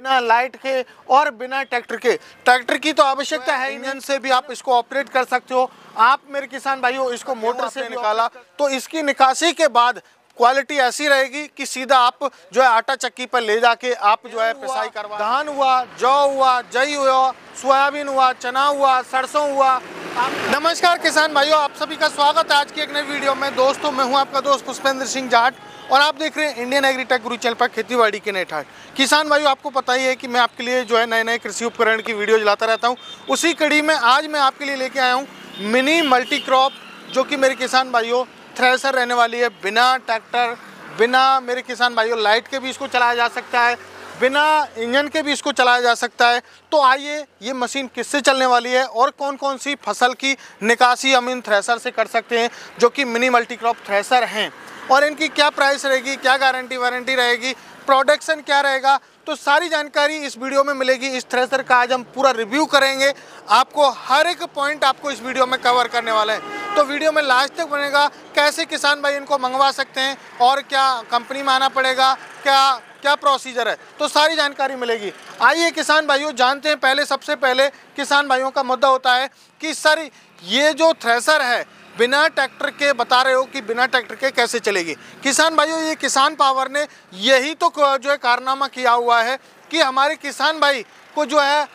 बिना लाइट के और बिना ट्रैक्टर के। ट्रैक्टर की तो आवश्यकता है, इंजन से भी आप इसको ऑपरेट कर सकते हो। आप मेरे किसान भाइयों इसको मोटर से निकाला तो इसकी निकासी के बाद क्वालिटी ऐसी रहेगी कि सीधा आप जो है आटा चक्की पर ले जाके आप जो है पिसाई करवा। धान हुआ, जौ हुआ, जई हुआ, सोयाबीन हुआ, चना हुआ, सरसों हुआ। नमस्कार किसान भाइयों, आप सभी का स्वागत है आज की एक नई वीडियो में। दोस्तों मैं हूं आपका दोस्त पुष्पेंद्र सिंह जाट और आप देख रहे हैं इंडियन एग्रीटेक गुरु चैनल पर खेतीबाड़ी के नए ठाट। किसान भाइयों आपको पता ही है कि मैं आपके लिए जो है नए नए कृषि उपकरण की वीडियो लाता रहता हूं। उसी कड़ी में आज मैं आपके लिए लेके आया हूं मिनी मल्टी क्रॉप, जो कि मेरे किसान भाइयों थ्रेसर रहने वाली है। बिना ट्रैक्टर, बिना मेरे किसान भाइयों लाइट के भी इसको चलाया जा सकता है, बिना इंजन के भी इसको चलाया जा सकता है। तो आइए ये मशीन किससे चलने वाली है और कौन कौन सी फसल की निकासी हम इन थ्रेसर से कर सकते हैं, जो कि मिनी मल्टी क्रॉप थ्रेसर हैं, और इनकी क्या प्राइस रहेगी, क्या गारंटी वारंटी रहेगी, प्रोडक्शन क्या रहेगा, तो सारी जानकारी इस वीडियो में मिलेगी। इस थ्रेसर का आज हम पूरा रिव्यू करेंगे, आपको हर एक पॉइंट आपको इस वीडियो में कवर करने वाले हैं। तो वीडियो में लास्ट तक बनेगा, कैसे किसान भाई इनको मंगवा सकते हैं और क्या कंपनी में आना पड़ेगा, क्या प्रोसीजर है, तो सारी जानकारी मिलेगी। आइए किसान भाइयों जानते हैं। पहले सबसे पहले किसान भाइयों का मुद्दा होता है कि सर ये जो थ्रेसर है बिना ट्रैक्टर के बता रहे हो कि बिना ट्रैक्टर के कैसे चलेगी। किसान भाइयों ये किसान पावर ने यही तो जो है कारनामा किया हुआ है कि हमारे किसान भाई को जो है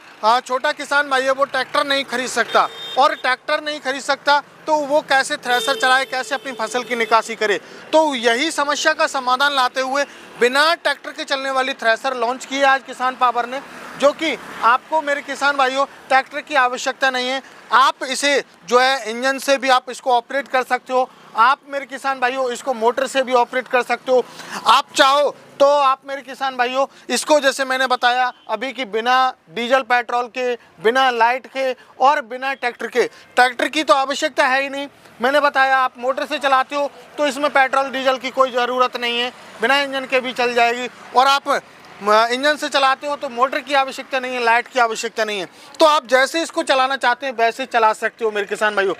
छोटा किसान भाई है वो ट्रैक्टर नहीं खरीद सकता, और ट्रैक्टर नहीं खरीद सकता तो वो कैसे थ्रेसर चलाए, कैसे अपनी फसल की निकासी करे। तो यही समस्या का समाधान लाते हुए बिना ट्रैक्टर के चलने वाली थ्रेसर लॉन्च की है आज किसान पावर ने, जो कि आपको मेरे किसान भाइयों ट्रैक्टर की आवश्यकता नहीं है। आप इसे जो है इंजन से भी आप इसको ऑपरेट कर सकते हो, आप मेरे किसान भाइयों इसको मोटर से भी ऑपरेट कर सकते हो। आप चाहो तो आप मेरे किसान भाइयों इसको, जैसे मैंने बताया अभी कि बिना डीजल पेट्रोल के, बिना लाइट के और बिना ट्रैक्टर के। ट्रैक्टर की तो आवश्यकता है ही नहीं, मैंने बताया आप मोटर से चलाते हो तो इसमें पेट्रोल डीजल की कोई ज़रूरत नहीं है, बिना इंजन के भी चल जाएगी। और आप इंजन से चलाते हो तो मोटर की आवश्यकता नहीं है, लाइट की आवश्यकता नहीं है। तो आप जैसे इसको चलाना चाहते हैं वैसे चला सकते हो मेरे किसान भाइयों।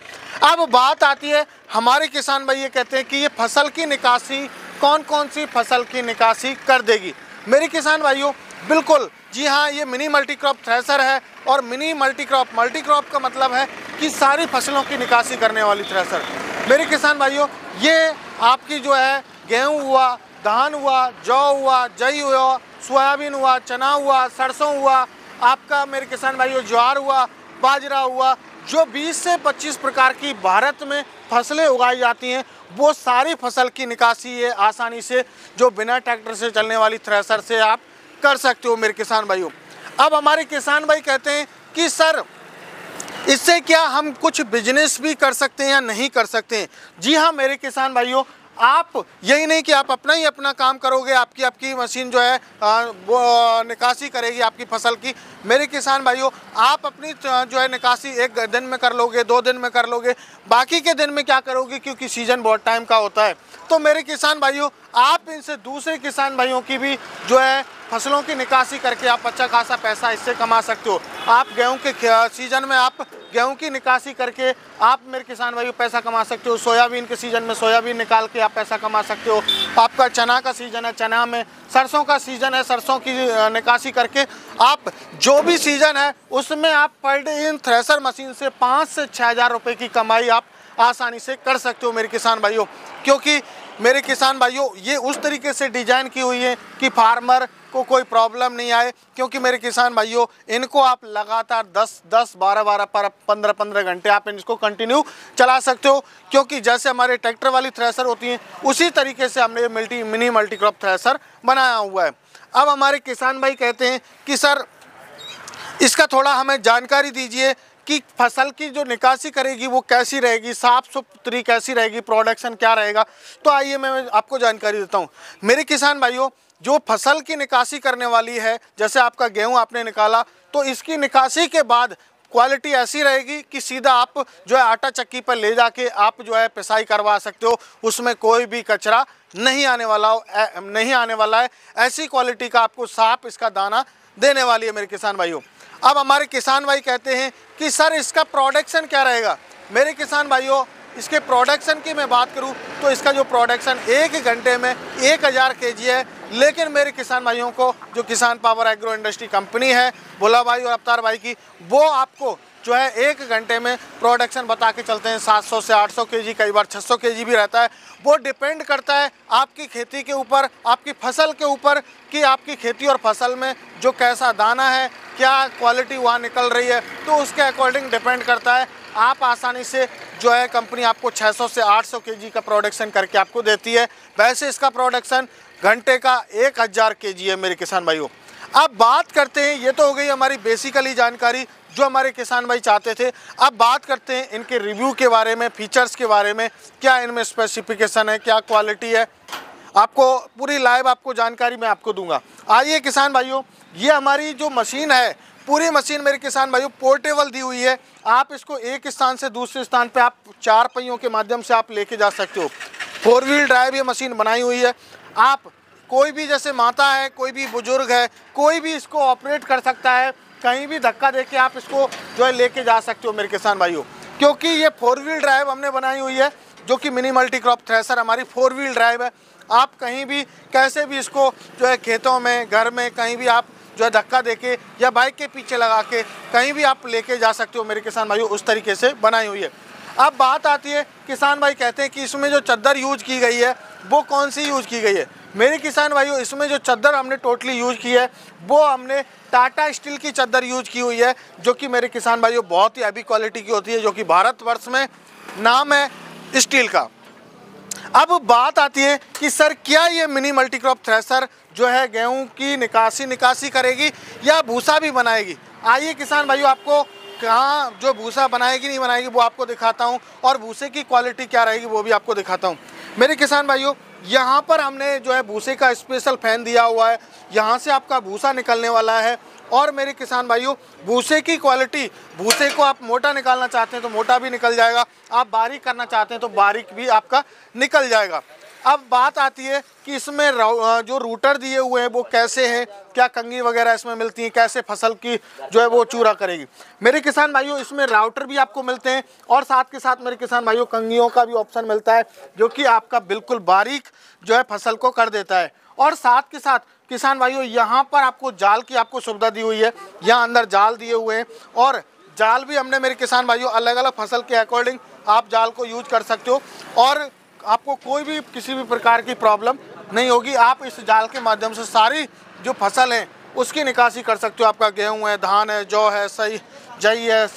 अब बात आती है, हमारे किसान भाई ये कहते हैं कि ये फसल की निकासी कौन कौन सी फसल की निकासी कर देगी। मेरे किसान भाइयों बिल्कुल जी हाँ, ये मिनी मल्टी क्रॉप थ्रेसर है। और मिनी मल्टी क्रॉप का मतलब है कि सारी फसलों की निकासी करने वाली थ्रेसर। मेरे किसान भाइयों ये आपकी जो है गेहूँ हुआ, धान हुआ, जौ हुआ, जई हुआ, सोयाबीन हुआ, चना हुआ, सरसों हुआ, आपका मेरे किसान भाइयों ज्वार हुआ, बाजरा हुआ, जो 20 से 25 प्रकार की भारत में फसलें उगाई जाती हैं, वो सारी फसल की निकासी ये आसानी से जो बिना ट्रैक्टर से चलने वाली थ्रेसर से आप कर सकते हो मेरे किसान भाइयों। अब हमारे किसान भाई कहते हैं कि सर इससे क्या हम कुछ बिजनेस भी कर सकते हैं या नहीं कर सकते हैं। जी हाँ मेरे किसान भाइयों, आप यही नहीं कि आप अपना काम करोगे, आपकी मशीन जो है वो निकासी करेगी आपकी फसल की। मेरे किसान भाइयों आप अपनी जो है निकासी एक दिन में कर लोगे, 2 दिन में कर लोगे, बाकी के दिन में क्या करोगे, क्योंकि सीजन बहुत टाइम का होता है। तो मेरे किसान भाइयों आप इनसे दूसरे किसान भाइयों की भी जो है फसलों की निकासी करके आप अच्छा खासा पैसा इससे कमा सकते हो। आप गेहूं के सीजन में आप गेहूं की निकासी करके आप मेरे किसान भाइयों पैसा कमा सकते हो। सोयाबीन के सीजन में सोयाबीन निकाल के आप पैसा कमा सकते हो। आपका चना का सीजन है, चना में, सरसों का सीजन है, सरसों की निकासी करके आप जो भी सीजन है उसमें आप per day in thresher machine से 5 से 6 हज़ार रुपये की कमाई आप आसानी से कर सकते हो मेरे किसान भाइयों। क्योंकि मेरे किसान भाइयों ये उस तरीके से डिजाइन की हुई है कि फार्मर को कोई प्रॉब्लम नहीं आए। क्योंकि मेरे किसान भाइयों इनको आप लगातार 10-10, 12-12 पर 15-15 घंटे आप इसको कंटिन्यू चला सकते हो। क्योंकि जैसे हमारे ट्रैक्टर वाली थ्रेसर होती हैं उसी तरीके से हमने मिनी मल्टी क्रॉप थ्रेसर बनाया हुआ है। अब हमारे किसान भाई कहते हैं कि सर इसका थोड़ा हमें जानकारी दीजिए कि फसल की जो निकासी करेगी वो कैसी रहेगी, साफ़ सुथरी कैसी रहेगी, प्रोडक्शन क्या रहेगा। तो आइए मैं आपको जानकारी देता हूँ मेरे किसान भाइयों। जो फसल की निकासी करने वाली है, जैसे आपका गेहूं आपने निकाला तो इसकी निकासी के बाद क्वालिटी ऐसी रहेगी कि सीधा आप जो है आटा चक्की पर ले जाके आप जो है पिसाई करवा सकते हो, उसमें कोई भी कचरा नहीं आने वाला है। ऐसी क्वालिटी का आपको साफ इसका दाना देने वाली है मेरे किसान भाइयों। अब हमारे किसान भाई कहते हैं कि सर इसका प्रोडक्शन क्या रहेगा। मेरे किसान भाइयों इसके प्रोडक्शन की मैं बात करूं तो इसका जो प्रोडक्शन 1 घंटे में 1000 kg है। लेकिन मेरे किसान भाइयों को जो किसान पावर एग्रो इंडस्ट्री कंपनी है भोला भाई और अवतार भाई की, वो आपको जो है 1 घंटे में प्रोडक्शन बता के चलते हैं 700 से 800 kg, कई बार 600 kg भी रहता है। वो डिपेंड करता है आपकी खेती के ऊपर, आपकी फसल के ऊपर कि आपकी खेती और फसल में जो कैसा दाना है, क्या क्वालिटी वहाँ निकल रही है, तो उसके अकॉर्डिंग डिपेंड करता है। आप आसानी से जो है कंपनी आपको 600 से 800 kg का प्रोडक्शन करके आपको देती है। वैसे इसका प्रोडक्शन घंटे का 1000 kg है मेरे किसान भाइयों। अब बात करते हैं, ये तो हो गई हमारी बेसिकली जानकारी जो हमारे किसान भाई चाहते थे। अब बात करते हैं इनके रिव्यू के बारे में, फीचर्स के बारे में, क्या इनमें स्पेसिफिकेशन है, क्या क्वालिटी है, आपको पूरी लाइव आपको जानकारी मैं आपको दूंगा। आइए किसान भाइयों, ये हमारी जो मशीन है, पूरी मशीन मेरे किसान भाइयों पोर्टेबल दी हुई है। आप इसको एक स्थान से दूसरे स्थान पे आप 4 पहियों के माध्यम से आप लेके जा सकते हो। 4 व्हील ड्राइव ये मशीन बनाई हुई है। आप कोई भी जैसे माता है, कोई भी बुजुर्ग है, कोई भी इसको ऑपरेट कर सकता है। कहीं भी धक्का दे के आप इसको जो है लेके जा सकते हो मेरे किसान भाइयों, क्योंकि ये 4 व्हील ड्राइव हमने बनाई हुई है, जो कि मिनी मल्टी क्रॉप थ्रेसर हमारी 4 व्हील ड्राइव है। आप कहीं भी कैसे भी इसको जो है खेतों में, घर में, कहीं भी आप जो है धक्का देके या बाइक के पीछे लगा के कहीं भी आप लेके जा सकते हो मेरे किसान भाइयों, उस तरीके से बनाई हुई है। अब बात आती है, किसान भाई कहते हैं कि इसमें जो चद्दर यूज की गई है वो कौन सी यूज की गई है। मेरे किसान भाइयों, इसमें जो चद्दर हमने टोटली यूज की है वो हमने टाटा स्टील की चद्दर यूज की हुई है, जो कि मेरे किसान भाइयों बहुत ही हैवी क्वालिटी की होती है, जो कि भारतवर्ष में नाम है स्टील का। अब बात आती है कि सर क्या ये मिनी मल्टी क्रॉप थ्रेसर जो है गेहूं की निकासी करेगी या भूसा भी बनाएगी। आइए किसान भाइयों, आपको कहाँ जो भूसा बनाएगी नहीं बनाएगी वो आपको दिखाता हूँ, और भूसे की क्वालिटी क्या रहेगी वो भी आपको दिखाता हूँ। मेरे किसान भाइयों, यहाँ पर हमने जो है भूसे का स्पेशल फैन दिया हुआ है, यहाँ से आपका भूसा निकलने वाला है। और मेरे किसान भाइयों, भूसे की क्वालिटी, भूसे को आप मोटा निकालना चाहते हैं तो मोटा भी निकल जाएगा, आप बारीक करना चाहते हैं तो बारीक भी आपका निकल जाएगा। अब बात आती है कि इसमें जो रूटर दिए हुए हैं वो कैसे हैं, क्या कंगी वगैरह इसमें मिलती हैं, कैसे फसल की जो है वो चूरा करेगी। मेरे किसान भाइयों, इसमें राउटर भी आपको मिलते हैं और साथ के साथ मेरे किसान भाइयों कंगियों का भी ऑप्शन मिलता है, जो कि आपका बिल्कुल बारीक जो है फसल को कर देता है। और साथ के साथ किसान भाइयों, यहाँ पर आपको जाल की आपको सुविधा दी हुई है, यहाँ अंदर जाल दिए हुए हैं, और जाल भी हमने मेरे किसान भाइयों अलग अलग फसल के अकॉर्डिंग आप जाल को यूज कर सकते हो, और आपको कोई भी किसी भी प्रकार की प्रॉब्लम नहीं होगी। आप इस जाल के माध्यम से सारी जो फसल है उसकी निकासी कर सकते हो। आपका गेहूं है, धान है, जौ है, जई है,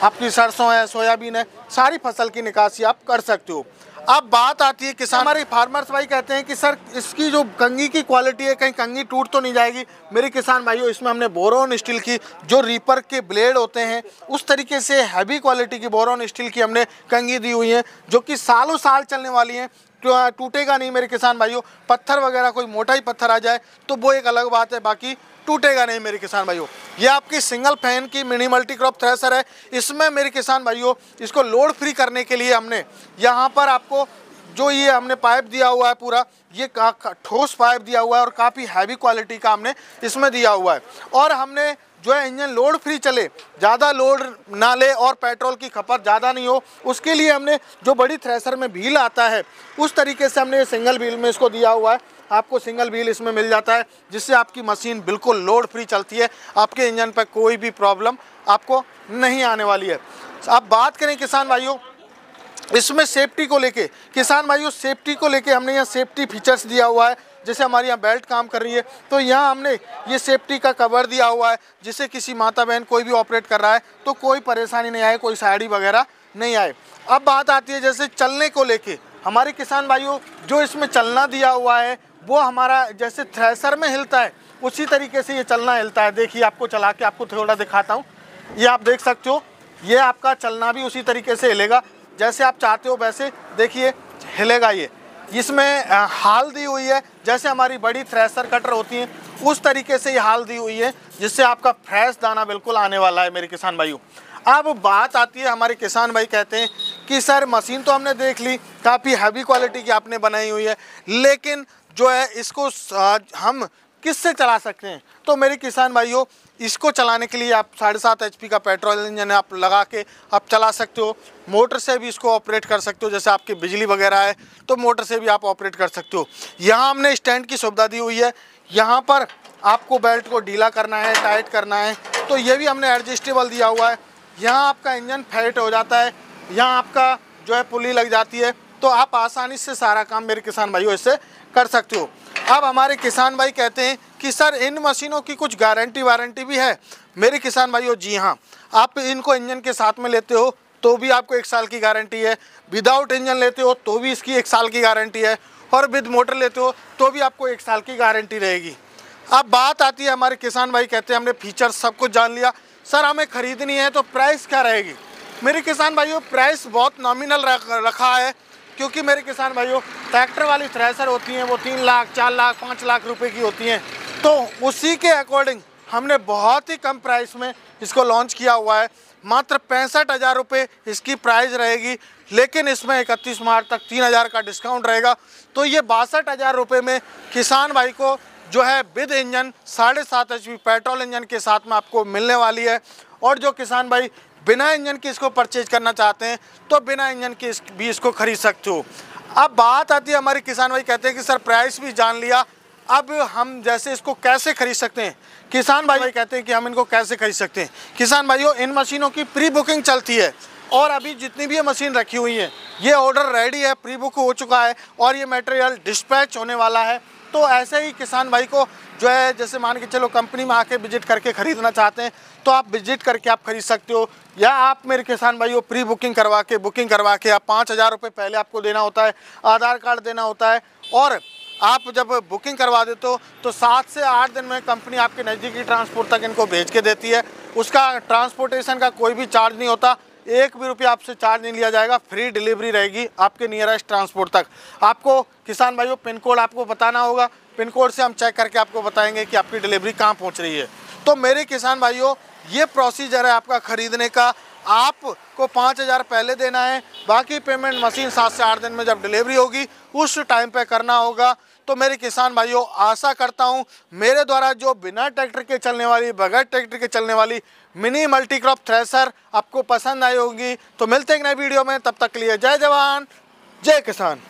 आपकी सरसों है, सोयाबीन है, सारी फसल की निकासी आप कर सकते हो। अब बात आती है किसान, हमारे फार्मर्स भाई कहते हैं कि सर इसकी जो कंगी की क्वालिटी है, कहीं कंगी टूट तो नहीं जाएगी। मेरे किसान भाइयों, इसमें हमने बोरोन स्टील की जो रीपर के ब्लेड होते हैं उस तरीके से हैवी क्वालिटी की बोरोन स्टील की हमने कंगी दी हुई है, जो कि सालों साल चलने वाली हैं, टूटेगा नहीं मेरे किसान भाइयों। पत्थर वगैरह कोई मोटा ही पत्थर आ जाए तो वो एक अलग बात है, बाकी टूटेगा नहीं मेरे किसान भाइयों। ये आपकी सिंगल फैन की मिनी मल्टी क्रॉप थ्रेसर है। इसमें मेरे किसान भाइयों, इसको लोड फ्री करने के लिए हमने यहाँ पर आपको जो ये हमने पाइप दिया हुआ है, पूरा ये ठोस पाइप दिया हुआ है और काफ़ी हैवी क्वालिटी का हमने इसमें दिया हुआ है। और हमने जो है इंजन लोड फ्री चले, ज़्यादा लोड ना ले और पेट्रोल की खपत ज़्यादा नहीं हो, उसके लिए हमने जो बड़ी थ्रेसर में व्हील आता है उस तरीके से हमने सिंगल व्हील में इसको दिया हुआ है। आपको सिंगल व्हील इसमें मिल जाता है, जिससे आपकी मशीन बिल्कुल लोड फ्री चलती है, आपके इंजन पर कोई भी प्रॉब्लम आपको नहीं आने वाली है। अब बात करें किसान भाइयों, इसमें सेफ्टी को लेके, किसान भाइयों सेफ्टी को लेके हमने यहाँ सेफ्टी फीचर्स दिया हुआ है। जैसे हमारी यहाँ बेल्ट काम कर रही है तो यहाँ हमने ये सेफ्टी का कवर दिया हुआ है, जिससे किसी माता बहन कोई भी ऑपरेट कर रहा है तो कोई परेशानी नहीं आए, कोई साइड वगैरह नहीं आए। अब बात आती है जैसे चलने को लेके, हमारे किसान भाइयों जो इसमें चलना दिया हुआ है वो हमारा जैसे थ्रेसर में हिलता है उसी तरीके से ये चलना हिलता है। देखिए, आपको चला के आपको थोड़ा दिखाता हूँ, ये आप देख सकते हो, ये आपका चलना भी उसी तरीके से हिलेगा जैसे आप चाहते हो, वैसे देखिए हिलेगा। ये इसमें हाल दी हुई है, जैसे हमारी बड़ी थ्रेसर कटर होती हैं उस तरीके से ये हाल दी हुई है, जिससे आपका फ्रेश दाना बिल्कुल आने वाला है मेरे किसान भाइयों। अब बात आती है, हमारे किसान भाई कहते हैं कि सर मशीन तो हमने देख ली, काफ़ी हैवी क्वालिटी की आपने बनाई हुई है, लेकिन जो है इसको हम किससे चला सकते हैं। तो मेरे किसान भाइयों, इसको चलाने के लिए आप 7.5 HP का पेट्रोल इंजन आप लगा के आप चला सकते हो। मोटर से भी इसको ऑपरेट कर सकते हो, जैसे आपकी बिजली वगैरह है तो मोटर से भी आप ऑपरेट कर सकते हो। यहाँ हमने स्टैंड की सुविधा दी हुई है। यहाँ पर आपको बेल्ट को ढीला करना है, टाइट करना है, तो ये भी हमने एडजस्टेबल दिया हुआ है। यहाँ आपका इंजन फैट हो जाता है, यहाँ आपका जो है पुली लग जाती है, तो आप आसानी से सारा काम मेरे किसान भाइयों इससे कर सकते हो। अब हमारे किसान भाई कहते हैं कि सर इन मशीनों की कुछ गारंटी वारंटी भी है। मेरे किसान भाइयों, जी हाँ, आप इनको इंजन के साथ में लेते हो तो भी आपको 1 साल की गारंटी है, विदाउट इंजन लेते हो तो भी इसकी 1 साल की गारंटी है, और विद मोटर लेते हो तो भी आपको 1 साल की गारंटी रहेगी। अब बात आती है, हमारे किसान भाई कहते हैं हमने फीचर्स सब कुछ जान लिया, सर हमें ख़रीदनी है तो प्राइस क्या रहेगी। मेरे किसान भाइयों, प्राइस बहुत नॉमिनल रखा है, क्योंकि मेरे किसान भाइयों ट्रैक्टर वाली थ्रेसर होती हैं वो 3 लाख 4 लाख 5 लाख रुपए की होती हैं, तो उसी के अकॉर्डिंग हमने बहुत ही कम प्राइस में इसको लॉन्च किया हुआ है। मात्र 65,000 रुपये इसकी प्राइस रहेगी, लेकिन इसमें 31 मार्च तक 3,000 का डिस्काउंट रहेगा। तो ये 62,000 रुपये में किसान भाई को जो है with engine 7.5 HP petrol engine के साथ में आपको मिलने वाली है। और जो किसान भाई बिना इंजन के इसको परचेज करना चाहते हैं तो बिना इंजन के भी इसको खरीद सकते हो। अब बात आती है, हमारे किसान भाई कहते हैं कि सर प्राइस भी जान लिया, अब हम जैसे इसको कैसे खरीद सकते हैं। किसान भाई कहते हैं कि हम इनको कैसे खरीद सकते हैं। किसान भाइयों, इन मशीनों की प्री बुकिंग चलती है, और अभी जितनी भी ये मशीन रखी हुई है ये ऑर्डर रेडी है, प्री बुक हो चुका है, और ये मटेरियल डिस्पैच होने वाला है। तो ऐसे ही किसान भाई को जो है, जैसे मान के चलो कंपनी में आके विजिट करके ख़रीदना चाहते हैं तो आप विजिट करके आप खरीद सकते हो, या आप मेरे किसान भाइयों प्री बुकिंग करवा के आप 5,000 रुपये पहले आपको देना होता है, आधार कार्ड देना होता है, और आप जब बुकिंग करवा देते हो तो 7 से 8 दिन में कंपनी आपके नज़दीकी ट्रांसपोर्ट तक इनको भेज के देती है। उसका ट्रांसपोर्टेशन का कोई भी चार्ज नहीं होता, 1 भी रुपया आपसे चार्ज नहीं लिया जाएगा, फ्री डिलीवरी रहेगी आपके नियरेस्ट ट्रांसपोर्ट तक। आपको किसान भाइयों पिन कोड आपको बताना होगा, पिन कोड से हम चेक करके आपको बताएंगे कि आपकी डिलीवरी कहाँ पहुँच रही है। तो मेरे किसान भाइयों, ये प्रोसीजर है आपका ख़रीदने का। आपको 5,000 पहले देना है, बाकी पेमेंट मशीन 7 से 8 दिन में जब डिलीवरी होगी उस टाइम पे करना होगा। तो मेरे किसान भाइयों, आशा करता हूँ मेरे द्वारा जो बिना ट्रैक्टर के चलने वाली, बगैर ट्रैक्टर के चलने वाली मिनी मल्टी क्रॉप थ्रेसर आपको पसंद आई होगी। तो मिलते हैं एक नए वीडियो में, तब तक के लिए जय जवान जय किसान।